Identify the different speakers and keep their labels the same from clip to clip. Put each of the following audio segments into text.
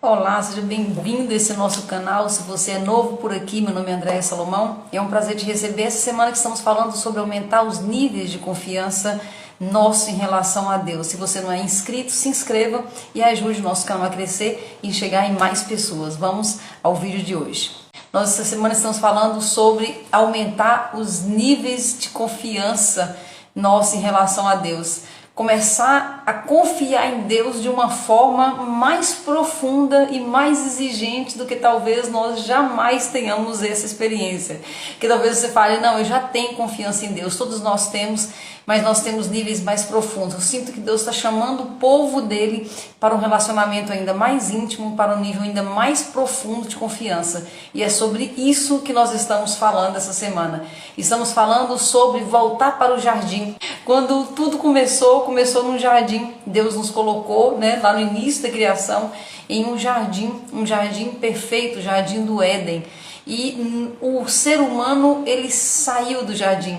Speaker 1: Olá, seja bem-vindo a esse nosso canal. Se você é novo por aqui, meu nome é Andréia Salomão. É um prazer te receber. Essa semana que estamos falando sobre aumentar os níveis de confiança nosso em relação a Deus. Se você não é inscrito, se inscreva e ajude o nosso canal a crescer e chegar em mais pessoas. Vamos ao vídeo de hoje. Nós essa semana estamos falando sobre aumentar os níveis de confiança nosso em relação a Deus. Começar a confiar em Deus de uma forma mais profunda e mais exigente do que talvez nós jamais tenhamos essa experiência. Que talvez você fale, não, eu já tenho confiança em Deus, todos nós temos, mas nós temos níveis mais profundos. Eu sinto que Deus está chamando o povo dele para um relacionamento ainda mais íntimo, para um nível ainda mais profundo de confiança. E é sobre isso que nós estamos falando essa semana. Estamos falando sobre voltar para o jardim. Quando tudo começou num jardim. Deus nos colocou, lá no início da criação, em um jardim perfeito, o jardim do Éden. E o ser humano, ele saiu do jardim.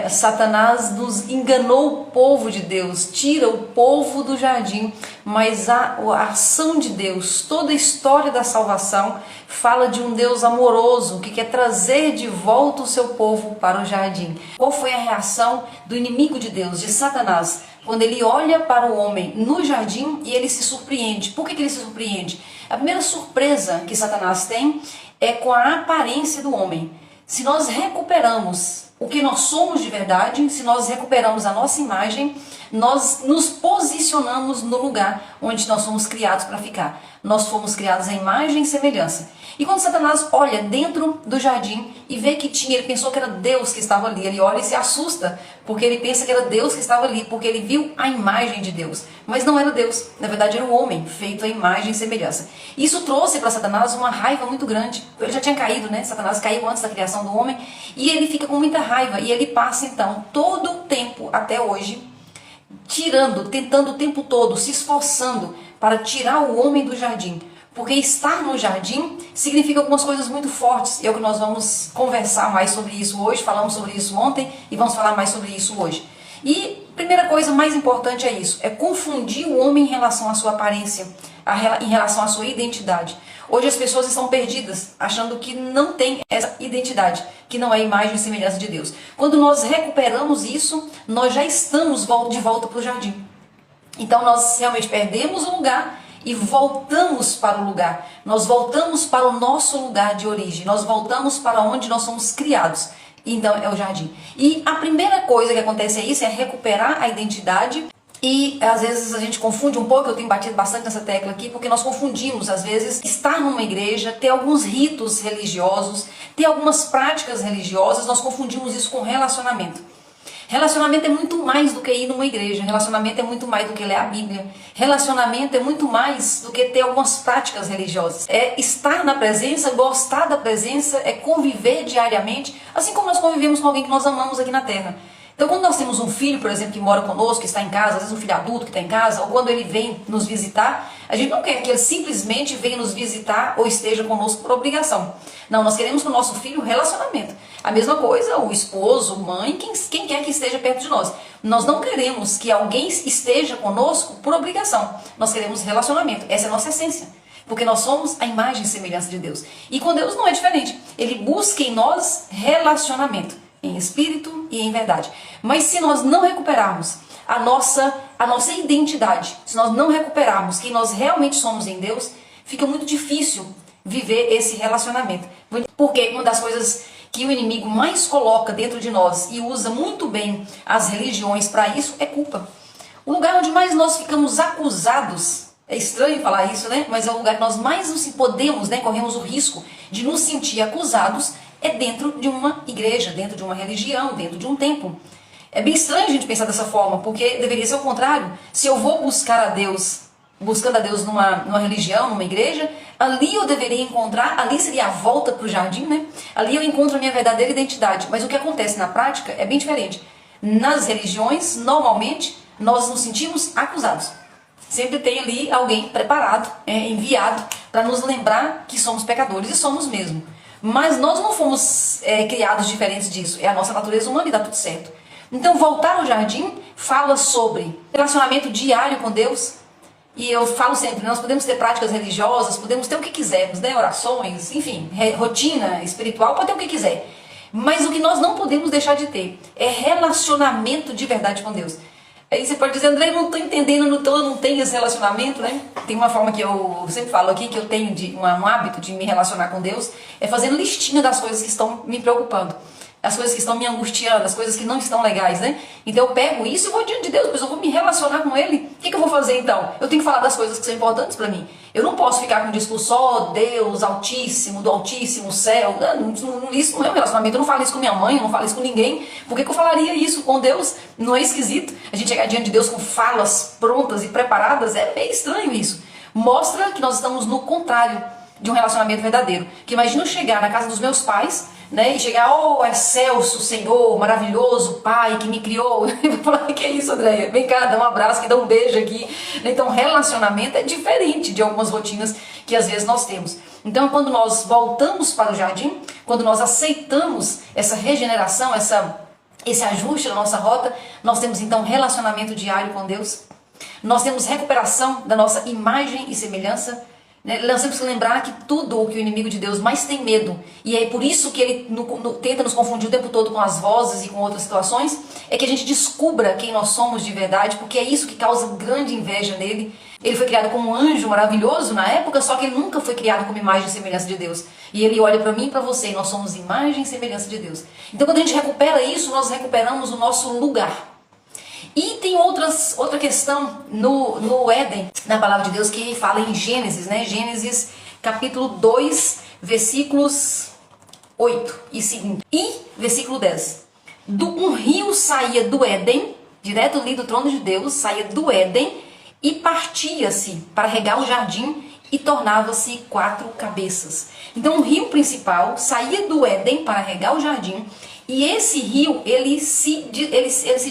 Speaker 1: Satanás nos enganou o povo de Deus, tira o povo do jardim, mas a ação de Deus, toda a história da salvação fala de um Deus amoroso que quer trazer de volta o seu povo para o jardim. Qual foi a reação do inimigo de Deus, de Satanás, quando ele olha para o homem no jardim e ele se surpreende? Por que ele se surpreende? A primeira surpresa que Satanás tem é com a aparência do homem. Se nós recuperamos o que nós somos de verdade, se nós recuperamos a nossa imagem, nós nos posicionamos no lugar onde nós fomos criados para ficar. Nós fomos criados à imagem e semelhança. E quando Satanás olha dentro do jardim e vê que ele pensou que era Deus que estava ali, ele olha e se assusta, porque ele pensa que era Deus que estava ali, porque ele viu a imagem de Deus. Mas não era Deus, na verdade era um homem feito à imagem e semelhança. Isso trouxe para Satanás uma raiva muito grande. Ele já tinha caído, Satanás caiu antes da criação do homem, e ele fica com muita raiva, e ele passa então todo o tempo até hoje, tentando o tempo todo, se esforçando para tirar o homem do jardim. Porque estar no jardim significa algumas coisas muito fortes. E é o que nós vamos conversar mais sobre isso hoje. Falamos sobre isso ontem e vamos falar mais sobre isso hoje. E a primeira coisa mais importante é isso. É confundir o homem em relação à sua aparência, em relação à sua identidade. Hoje as pessoas estão perdidas, achando que não tem essa identidade, que não é a imagem e semelhança de Deus. Quando nós recuperamos isso, nós já estamos de volta para o jardim. Então nós realmente perdemos o lugar e voltamos para o lugar. Nós voltamos para o nosso lugar de origem. Nós voltamos para onde nós somos criados. Então é o jardim. E a primeira coisa que acontece é isso, é recuperar a identidade. E às vezes a gente confunde um pouco, eu tenho batido bastante nessa tecla aqui, porque nós confundimos às vezes estar numa igreja, ter alguns ritos religiosos, ter algumas práticas religiosas, nós confundimos isso com relacionamento. Relacionamento é muito mais do que ir numa igreja. Relacionamento é muito mais do que ler a Bíblia. Relacionamento é muito mais do que ter algumas práticas religiosas. É estar na presença, gostar da presença, é conviver diariamente, assim como nós convivemos com alguém que nós amamos aqui na terra. Então quando nós temos um filho, por exemplo, que mora conosco, que está em casa, às vezes um filho adulto que está em casa, ou quando ele vem nos visitar, a gente não quer que ele simplesmente venha nos visitar ou esteja conosco por obrigação. Não, nós queremos com o nosso filho relacionamento. A mesma coisa, o esposo, mãe, quem quer que esteja perto de nós. Nós não queremos que alguém esteja conosco por obrigação. Nós queremos relacionamento. Essa é a nossa essência. Porque nós somos a imagem e semelhança de Deus. E com Deus não é diferente. Ele busca em nós relacionamento, em espírito e em verdade. Mas se nós não recuperarmos a nossa identidade, se nós não recuperarmos quem nós realmente somos em Deus, fica muito difícil viver esse relacionamento. Porque uma das coisas que o inimigo mais coloca dentro de nós e usa muito bem as religiões para isso é culpa. O lugar onde mais nós ficamos acusados, é estranho falar isso, mas é o lugar que nós mais podemos, corremos o risco de nos sentir acusados, é dentro de uma igreja, dentro de uma religião, dentro de um templo. É bem estranho a gente pensar dessa forma, porque deveria ser o contrário. Se eu vou buscar a Deus, buscando a Deus numa religião, numa igreja, ali eu deveria encontrar, ali seria a volta para o jardim, Ali eu encontro a minha verdadeira identidade. Mas o que acontece na prática é bem diferente. Nas religiões, normalmente, nós nos sentimos acusados. Sempre tem ali alguém preparado, enviado, para nos lembrar que somos pecadores, e somos mesmo. Mas nós não fomos criados diferentes disso. É a nossa natureza humana e dá tudo certo. Então voltar ao jardim fala sobre relacionamento diário com Deus, E eu falo sempre, nós podemos ter práticas religiosas, podemos ter o que quisermos, né? Orações, enfim, rotina espiritual, pode ter o que quiser. Mas o que nós não podemos deixar de ter é relacionamento de verdade com Deus. Aí você pode dizer, André, eu não estou entendendo, eu não tenho esse relacionamento, né? Tem uma forma que eu sempre falo aqui, que eu tenho um hábito de me relacionar com Deus, é fazendo listinha das coisas que estão me preocupando, as coisas que estão me angustiando, as coisas que não estão legais, né? Então eu pego isso e vou diante de Deus, mas eu vou me relacionar com Ele. O que eu vou fazer então? Eu tenho que falar das coisas que são importantes para mim. Eu não posso ficar com um discurso, ó Deus Altíssimo, do Altíssimo Céu. Isso não é um relacionamento. Eu não falo isso com minha mãe, eu não falo isso com ninguém. Por que eu falaria isso com Deus? Não é esquisito? A gente chegar diante de Deus com falas prontas e preparadas, é meio estranho isso. Mostra que nós estamos no contrário de um relacionamento verdadeiro. Que imagina eu chegar na casa dos meus pais, né, e chegar, oh, excelso Senhor, maravilhoso Pai que me criou. Eu vou falar, que é isso, Andréia? Vem cá, dá um abraço, que dá um beijo aqui. Então, relacionamento é diferente de algumas rotinas que às vezes nós temos. Então, quando nós voltamos para o jardim, quando nós aceitamos essa regeneração, esse ajuste da nossa rota, nós temos então relacionamento diário com Deus. Nós temos recuperação da nossa imagem e semelhança. Nós temos que lembrar que tudo o que o inimigo de Deus mais tem medo, e é por isso que ele tenta nos confundir o tempo todo com as vozes e com outras situações, é que a gente descubra quem nós somos de verdade, porque é isso que causa grande inveja nele. Ele foi criado como um anjo maravilhoso na época, só que ele nunca foi criado como imagem e semelhança de Deus. E ele olha para mim e para você, e nós somos imagem e semelhança de Deus. Então quando a gente recupera isso, nós recuperamos o nosso lugar. E tem outra questão no Éden, na palavra de Deus, que fala em Gênesis, né? Gênesis capítulo 2, versículos 8 e seguinte. E versículo 10. Um rio saía do Éden, direto ali do trono de Deus, saía do Éden e partia-se para regar o jardim e tornava-se 4 cabeças. Então o rio principal saía do Éden para regar o jardim, e esse rio ele se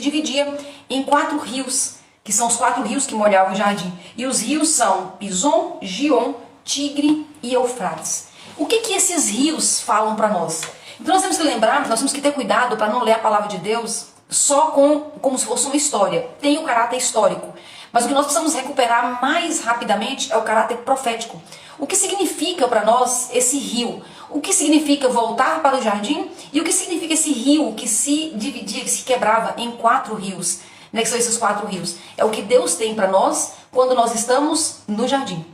Speaker 1: dividia em 4 rios, que são os 4 rios que molhavam o jardim. E os rios são Pison, Gion, Tigre e Eufrates. O que esses rios falam para nós? Então nós temos que lembrar, nós temos que ter cuidado para não ler a palavra de Deus só como se fosse uma história. Tem o caráter histórico, mas o que nós precisamos recuperar mais rapidamente é o caráter profético. O que significa para nós esse rio? O que significa voltar para o jardim? E o que significa esse rio que se dividia, que se quebrava em 4 rios? Né, que são esses 4 rios. É o que Deus tem para nós quando nós estamos no jardim.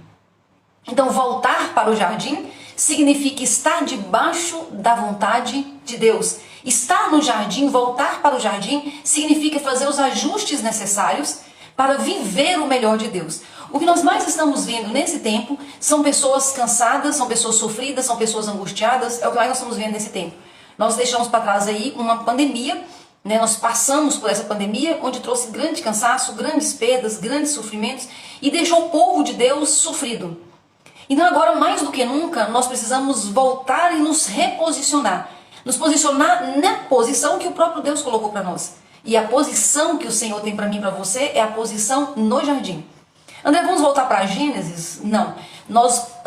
Speaker 1: Então, voltar para o jardim significa estar debaixo da vontade de Deus. Estar no jardim, voltar para o jardim, significa fazer os ajustes necessários para viver o melhor de Deus. O que nós mais estamos vendo nesse tempo são pessoas cansadas, são pessoas sofridas, são pessoas angustiadas. É o que mais nós estamos vendo nesse tempo. Nós deixamos para trás aí uma pandemia, né? Nós passamos por essa pandemia, onde trouxe grande cansaço, grandes perdas, grandes sofrimentos, e deixou o povo de Deus sofrido. Então agora, mais do que nunca, nós precisamos voltar e nos reposicionar. Nos posicionar na posição que o próprio Deus colocou para nós. E a posição que o Senhor tem para mim e para você é a posição no jardim. André, vamos voltar para Gênesis? Não.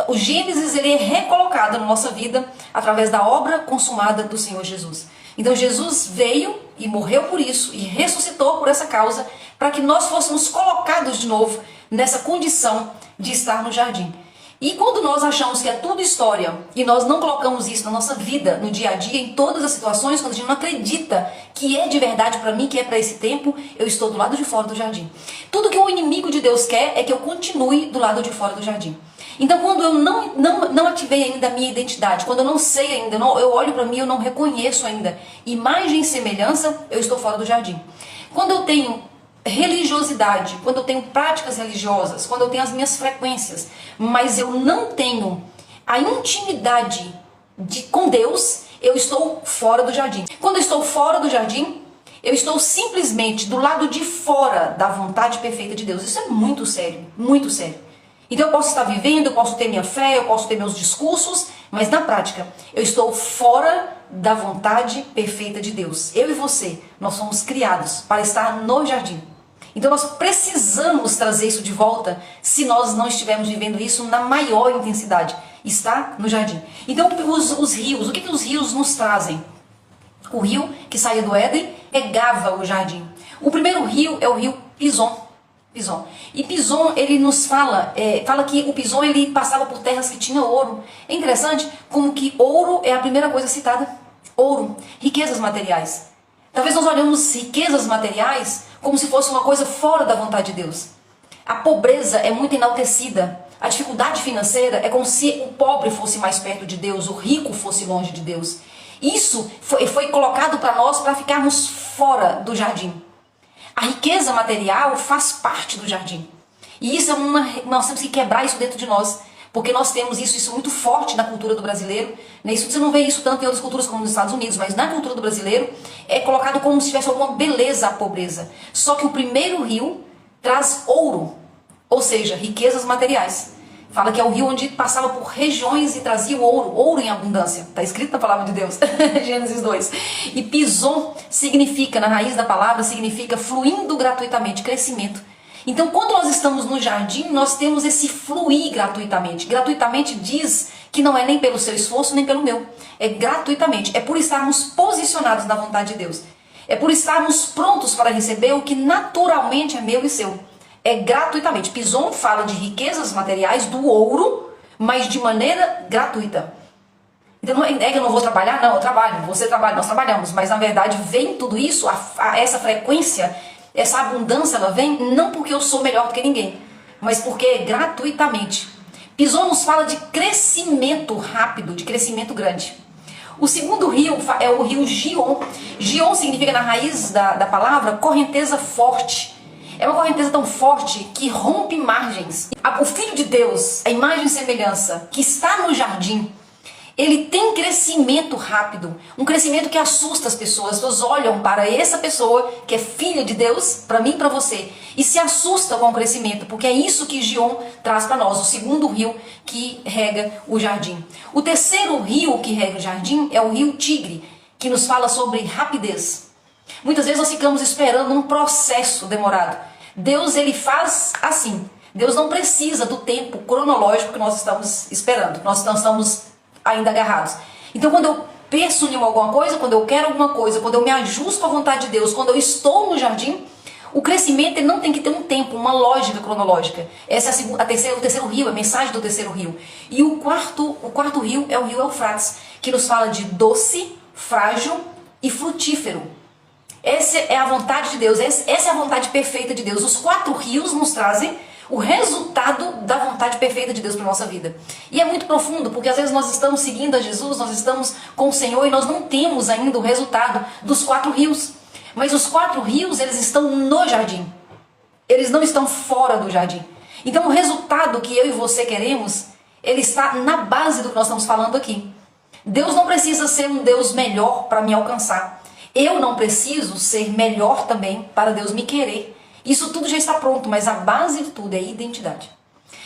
Speaker 1: O Gênesis ele é recolocado na nossa vida através da obra consumada do Senhor Jesus. Então Jesus veio e morreu por isso e ressuscitou por essa causa para que nós fôssemos colocados de novo nessa condição de estar no jardim. E quando nós achamos que é tudo história e nós não colocamos isso na nossa vida, no dia a dia, em todas as situações, quando a gente não acredita que é de verdade para mim, que é para esse tempo, eu estou do lado de fora do jardim. Tudo que o inimigo de Deus quer é que eu continue do lado de fora do jardim. Então quando eu não ativei ainda a minha identidade, quando eu não sei ainda, eu olho para mim, eu não reconheço ainda imagem e semelhança, eu estou fora do jardim. Quando eu tenho religiosidade, quando eu tenho práticas religiosas, quando eu tenho as minhas frequências, mas eu não tenho a intimidade com Deus, eu estou fora do jardim. Quando eu estou fora do jardim, eu estou simplesmente do lado de fora da vontade perfeita de Deus. Isso é muito sério, muito sério. Então eu posso estar vivendo, eu posso ter minha fé, eu posso ter meus discursos, mas na prática eu estou fora da vontade perfeita de Deus. Eu e você, nós somos criados para estar no jardim. Então nós precisamos trazer isso de volta se nós não estivermos vivendo isso na maior intensidade. Está no jardim. Então os rios, o que os rios nos trazem? O rio que saía do Éden regava o jardim. O primeiro rio é o rio Pison. Pison. E Pison, ele nos fala, fala que o Pison, ele passava por terras que tinha ouro. É interessante como que ouro é a primeira coisa citada. Ouro, riquezas materiais. Talvez nós olhemos riquezas materiais como se fosse uma coisa fora da vontade de Deus. A pobreza é muito enaltecida. A dificuldade financeira é como se o pobre fosse mais perto de Deus, o rico fosse longe de Deus. Isso foi colocado para nós para ficarmos fora do jardim. A riqueza material faz parte do jardim. E isso nós temos que quebrar isso dentro de nós. Porque nós temos isso muito forte na cultura do brasileiro. Isso, você não vê isso tanto em outras culturas como nos Estados Unidos, mas na cultura do brasileiro é colocado como se tivesse alguma beleza a pobreza. Só que o primeiro rio traz ouro, ou seja, riquezas materiais. Fala que é o rio onde passava por regiões e trazia ouro em abundância. Está escrito na palavra de Deus, Gênesis 2. E Pison significa, na raiz da palavra, significa fluindo gratuitamente, crescimento. Então, quando nós estamos no jardim, nós temos esse fluir gratuitamente. Gratuitamente diz que não é nem pelo seu esforço, nem pelo meu. É gratuitamente. É por estarmos posicionados na vontade de Deus. É por estarmos prontos para receber o que naturalmente é meu e seu. É gratuitamente. Pison fala de riquezas materiais, do ouro, mas de maneira gratuita. Então não é que eu não vou trabalhar, não, eu trabalho, você trabalha, nós trabalhamos, mas na verdade vem tudo isso, essa frequência, essa abundância, ela vem não porque eu sou melhor do que ninguém, mas porque é gratuitamente. Pison nos fala de crescimento rápido, de crescimento grande. O segundo rio é o rio Gion. Gion significa, na raiz da palavra, correnteza forte. É uma correnteza tão forte que rompe margens. O Filho de Deus, a imagem e semelhança, que está no jardim, ele tem crescimento rápido, um crescimento que assusta as pessoas. As pessoas olham para essa pessoa que é filha de Deus, para mim e para você, e se assustam com o crescimento, porque é isso que Gion traz para nós, o segundo rio que rega o jardim. O terceiro rio que rega o jardim é o rio Tigre, que nos fala sobre rapidez. Muitas vezes nós ficamos esperando um processo demorado. Deus, ele faz assim. Deus não precisa do tempo cronológico que nós estamos esperando. Nós não estamos ainda agarrados. Então, quando eu penso em alguma coisa, quando eu quero alguma coisa, quando eu me ajusto à vontade de Deus, quando eu estou no jardim, o crescimento ele não tem que ter um tempo, uma lógica cronológica. Essa é o terceiro rio, a mensagem do terceiro rio. E o quarto rio é o rio Eufrates, que nos fala de doce, frágil e frutífero. Essa é a vontade de Deus, essa é a vontade perfeita de Deus. Os 4 rios nos trazem o resultado da vontade perfeita de Deus para a nossa vida. E é muito profundo, porque às vezes nós estamos seguindo a Jesus, nós estamos com o Senhor e nós não temos ainda o resultado dos 4 rios. Mas os 4 rios, eles estão no jardim. Eles não estão fora do jardim. Então o resultado que eu e você queremos, ele está na base do que nós estamos falando aqui. Deus não precisa ser um Deus melhor para me alcançar. Eu não preciso ser melhor também para Deus me querer. Isso tudo já está pronto, mas a base de tudo é a identidade.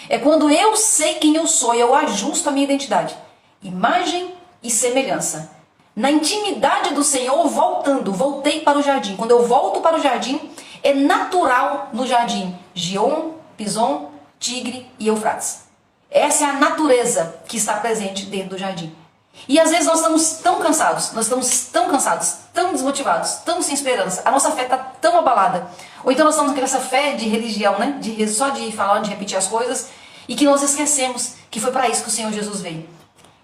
Speaker 1: É quando eu sei quem eu sou e eu ajusto a minha identidade. Imagem e semelhança. Na intimidade do Senhor, voltei para o jardim. Quando eu volto para o jardim, é natural no jardim. Gion, Pison, Tigre e Eufrates. Essa é a natureza que está presente dentro do jardim. E às vezes nós estamos tão cansados, tão desmotivados, tão sem esperança. A nossa fé está tão abalada. Ou então nós estamos com essa fé de religião, né? Só de falar, de repetir as coisas. E que nós esquecemos que foi para isso que o Senhor Jesus veio.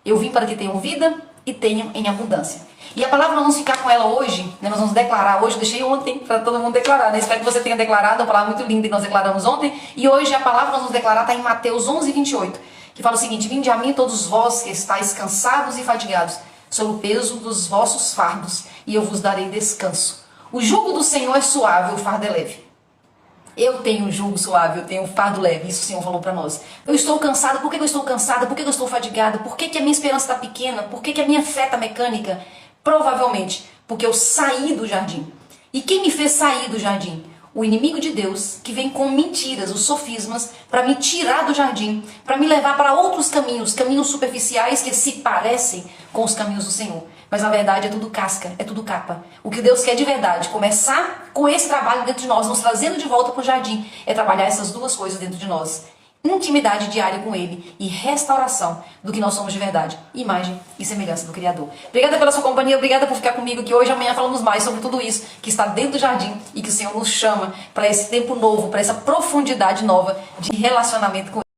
Speaker 1: Eu vim para que tenham vida e tenham em abundância. E a palavra, nós vamos ficar com ela hoje, né? Nós vamos declarar hoje, eu deixei ontem para todo mundo declarar, né? Espero que você tenha declarado, uma palavra muito linda que nós declaramos ontem. E hoje a palavra que nós vamos declarar está em Mateus 11:28. Que fala o seguinte: vinde a mim todos vós que estáis cansados e fatigados, sob o peso dos vossos fardos, e eu vos darei descanso. O jugo do Senhor é suave, o fardo é leve. Eu tenho um jugo suave, eu tenho um fardo leve, isso o Senhor falou para nós. Eu estou cansado, por que eu estou cansada? Por que eu estou fatigada? Por que a minha esperança está pequena? Por que a minha fé está mecânica? Provavelmente porque eu saí do jardim. E quem me fez sair do jardim? O inimigo de Deus, que vem com mentiras, os sofismas, para me tirar do jardim, para me levar para outros caminhos superficiais que se parecem com os caminhos do Senhor. Mas na verdade é tudo casca, é tudo capa. O que Deus quer de verdade, começar com esse trabalho dentro de nós, nos trazendo de volta para o jardim, é trabalhar essas duas coisas dentro de nós. intimidade diária com Ele e restauração do que nós somos de verdade, imagem e semelhança do Criador. Obrigada pela sua companhia, obrigada por ficar comigo, que hoje e amanhã falamos mais sobre tudo isso que está dentro do jardim e que o Senhor nos chama para esse tempo novo, para essa profundidade nova de relacionamento com Ele.